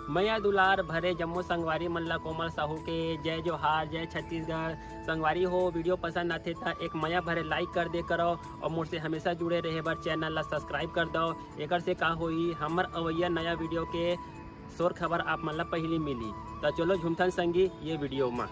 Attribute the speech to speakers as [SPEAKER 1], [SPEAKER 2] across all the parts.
[SPEAKER 1] मैया दुलार भरे जम्मू संगवारी मन ला कोमल साहू के जय जोहार, जय छत्तीसगढ़। संगवारी हो वीडियो पसंद आते तो एक मैया भरे लाइक कर दे करो और मुझसे हमेशा जुड़े रहे बर चैनल ला सब्सक्राइब कर दो। एकर से का होई हमर अवैया नया वीडियो के शोर खबर आप मन ला पहली मिली। तो चलो झुमथन संगी ये वीडियो में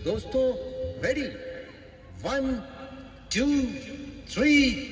[SPEAKER 2] दोस्तों रेडी 1 2 3